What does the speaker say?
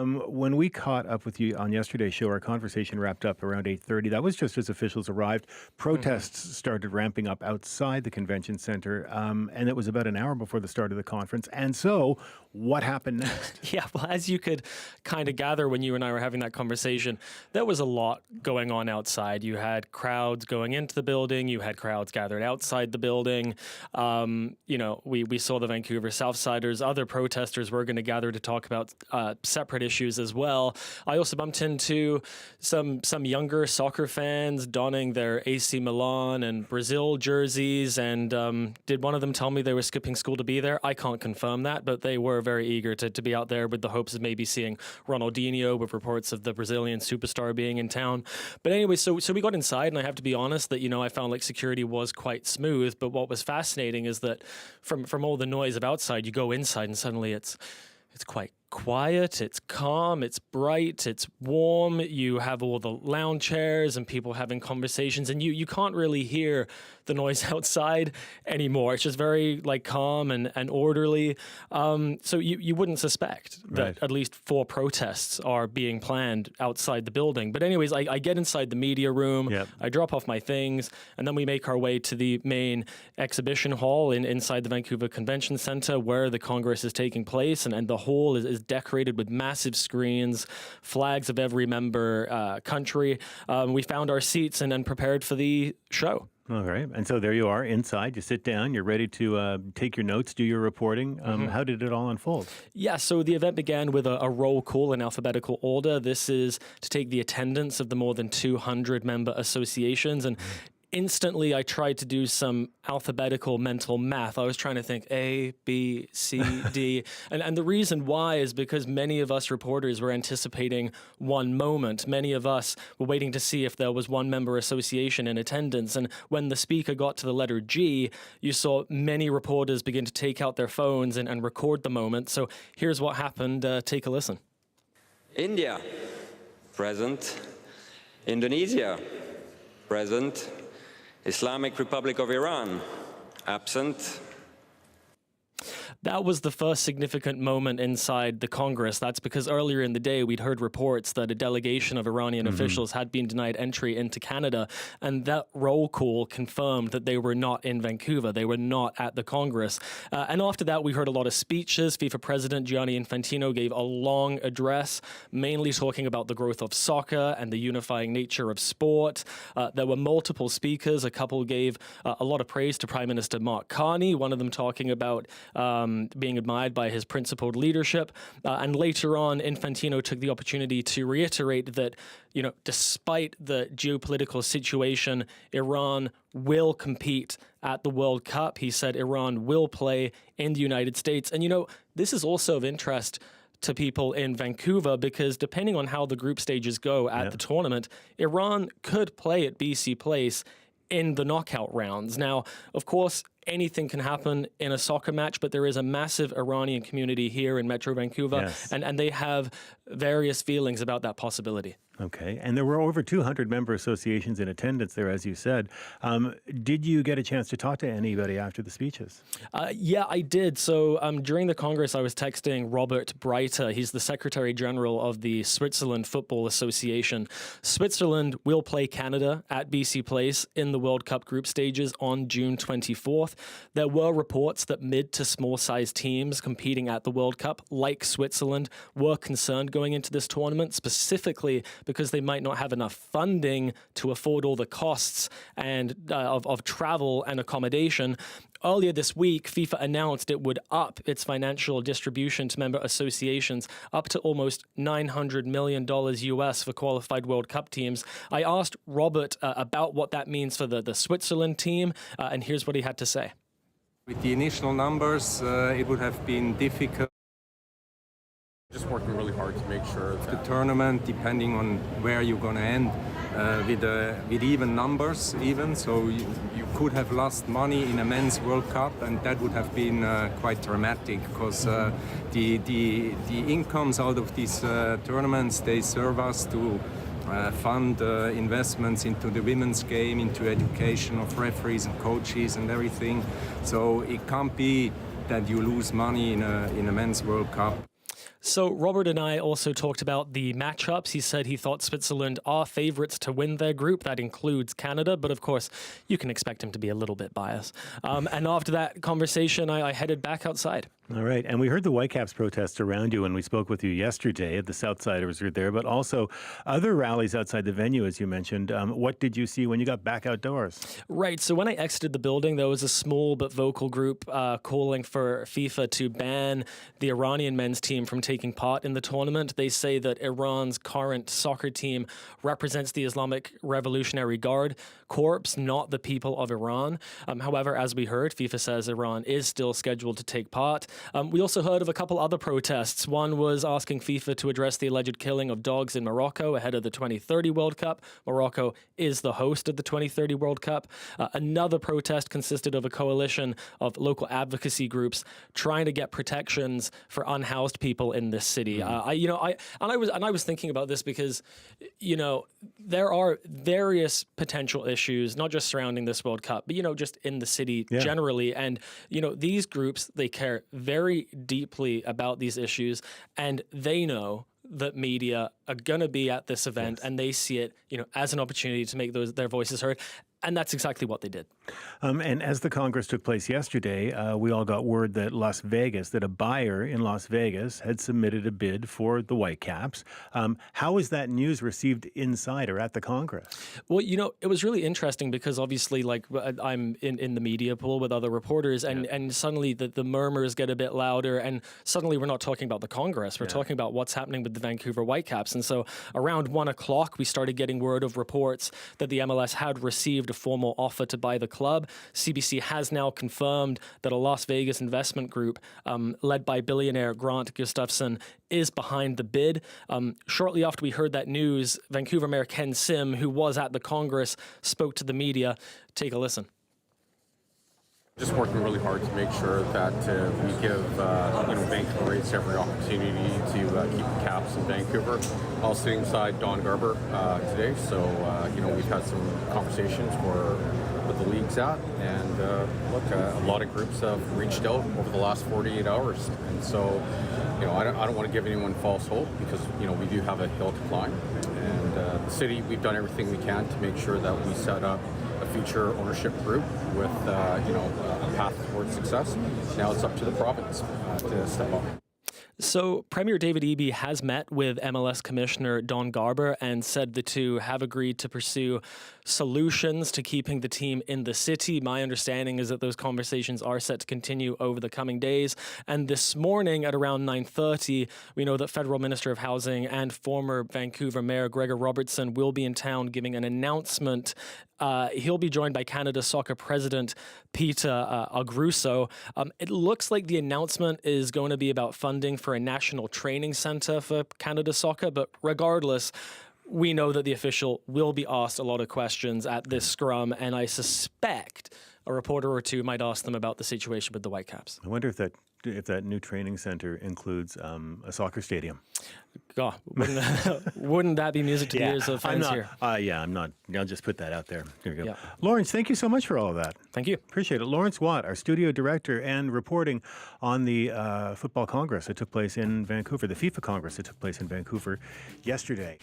When we caught up with you on yesterday's show, our conversation wrapped up around 8:30. That was just as officials arrived. Protests started ramping up outside the convention center, and it was about an hour before the start of the conference. And so, what happened next? Yeah, well, as you could kind of gather when you and I were having that conversation, there was a lot going on outside. You had crowds going into the building. You had crowds gathered outside the building. We saw the Vancouver Southsiders. Other protesters were going to gather to talk about separate issues as well. I also bumped into some younger soccer fans donning their AC Milan and Brazil jerseys. And did one of them tell me they were skipping school to be there? I can't confirm that, but they were very eager to be out there with the hopes of maybe seeing Ronaldinho, with reports of the Brazilian superstar being in town. But anyway, so we got inside, and I have to be honest that, I found like security was quite smooth. But what was fascinating is that from all the noise of outside, you go inside and suddenly it's quite quiet, it's calm, it's bright, it's warm. You have all the lounge chairs and people having conversations, and you can't really hear the noise outside anymore. It's just very calm and orderly. So you wouldn't suspect that at least 4 protests are being planned outside the building. But anyways, I get inside the media room, I drop off my things, and then we make our way to the main exhibition hall inside the Vancouver Convention Center where the Congress is taking place, and the hall is decorated with massive screens, flags of every member country. We found our seats and prepared for the show. All right. And so there you are inside. You sit down. You're ready to take your notes, do your reporting. How did it all unfold? Yeah, so the event began with a roll call in alphabetical order. This is to take the attendance of the more than 200 member associations. And instantly, I tried to do some alphabetical mental math. I was trying to think A, B, C, D. And the reason why is because many of us reporters were anticipating one moment. Many of us were waiting to see if there was one member association in attendance. And when the speaker got to the letter G, you saw many reporters begin to take out their phones and record the moment. So here's what happened. Take a listen. India, present. Indonesia, present. Islamic Republic of Iran, absent. That was the first significant moment inside the Congress. That's because earlier in the day, we'd heard reports that a delegation of Iranian officials had been denied entry into Canada, and that roll call confirmed that they were not in Vancouver. They were not at the Congress. And after that, we heard a lot of speeches. FIFA President Gianni Infantino gave a long address, mainly talking about the growth of soccer and the unifying nature of sport. There were multiple speakers. A couple gave a lot of praise to Prime Minister Mark Carney, one of them talking about being admired by his principled leadership. And later on, Infantino took the opportunity to reiterate that, despite the geopolitical situation, Iran will compete at the World Cup. He said Iran will play in the United States. And, this is also of interest to people in Vancouver because depending on how the group stages go at the tournament, Iran could play at BC Place in the knockout rounds. Now, of course, anything can happen in a soccer match, but there is a massive Iranian community here in Metro Vancouver, and they have various feelings about that possibility. Okay. And there were over 200 member associations in attendance there, as you said. Did you get a chance to talk to anybody after the speeches? Yeah, I did. So during the Congress, I was texting Robert Breiter. He's the Secretary General of the Switzerland Football Association. Switzerland will play Canada at BC Place in the World Cup group stages on June 24th. There were reports that mid to small-sized teams competing at the World Cup, like Switzerland, were concerned going into this tournament, specifically because they might not have enough funding to afford all the costs and of travel and accommodation. Earlier this week, FIFA announced it would up its financial distribution to member associations up to almost $900 million US for qualified World Cup teams. I asked Robert about what that means for the Switzerland team, and here's what he had to say. With the initial numbers, it would have been difficult. Just working really hard to make sure that the tournament, depending on where you're going to end, with even numbers, so you could have lost money in a men's World Cup, and that would have been quite dramatic because the incomes out of these tournaments, they serve us to fund investments into the women's game, into education of referees and coaches and everything. So it can't be that you lose money in a men's World Cup. So Robert and I also talked about the matchups. He said he thought Switzerland are favourites to win their group. That includes Canada, but of course, you can expect him to be a little bit biased. And after that conversation, I headed back outside. All right. And we heard the Whitecaps protests around you when we spoke with you yesterday. The Southsiders were there, but also other rallies outside the venue, as you mentioned. What did you see when you got back outdoors? Right. So when I exited the building, there was a small but vocal group calling for FIFA to ban the Iranian men's team from taking part in the tournament. They say that Iran's current soccer team represents the Islamic Revolutionary Guard Corps, not the people of Iran. However, as we heard, FIFA says Iran is still scheduled to take part. We also heard of a couple other protests. One was asking FIFA to address the alleged killing of dogs in Morocco ahead of the 2030 World Cup. Morocco is the host of the 2030 World Cup. Another protest consisted of a coalition of local advocacy groups trying to get protections for unhoused people in this city. I was thinking about this because, there are various potential issues, not just surrounding this World Cup, but, just in the city generally. And, these groups, they care very deeply about these issues, and they know that media are going to be at this event, and they see it, as an opportunity to make their voices heard. And that's exactly what they did. And as the Congress took place yesterday, we all got word that that a buyer in Las Vegas had submitted a bid for the Whitecaps. How was that news received inside or at the Congress? Well, it was really interesting because obviously, I'm in the media pool with other reporters, and suddenly the murmurs get a bit louder, and suddenly we're not talking about the Congress. We're talking about what's happening with the Vancouver Whitecaps. And so around 1 o'clock, we started getting word of reports that the MLS had received a formal offer to buy the club. CBC has now confirmed that a Las Vegas investment group led by billionaire Grant Gustafson is behind the bid. Shortly after we heard that news, Vancouver Mayor Ken Sim, who was at the Congress, spoke to the media. Take a listen. Just working really hard to make sure that we give Vancouverites every opportunity to keep the Caps in Vancouver. I was sitting beside Don Garber today, so we've had some conversations where the league's at, and a lot of groups have reached out over the last 48 hours, and so I don't want to give anyone false hope because we do have a hill to climb, and the city, we've done everything we can to make sure that we set up a future ownership group with a path towards success. Now it's up to the province to step up. So Premier David Eby has met with MLS Commissioner Don Garber and said the two have agreed to pursue solutions to keeping the team in the city. My understanding is that those conversations are set to continue over the coming days. And this morning at around 9:30, we know that Federal Minister of Housing and former Vancouver Mayor Gregor Robertson will be in town giving an announcement. He'll be joined by Canada Soccer President Peter Agruso. It looks like the announcement is going to be about funding for a national training centre for Canada Soccer, but regardless, we know that the official will be asked a lot of questions at this scrum, and I suspect a reporter or two might ask them about the situation with the Whitecaps. I wonder if that new training center includes a soccer stadium. God, wouldn't that be music to the ears of fans here? I'm not. I'll just put that out there. There you go. Yeah. Laurence, thank you so much for all of that. Thank you. Appreciate it. Laurence Watt, our studio director and reporting on the football Congress that took place in Vancouver, the FIFA Congress that took place in Vancouver yesterday.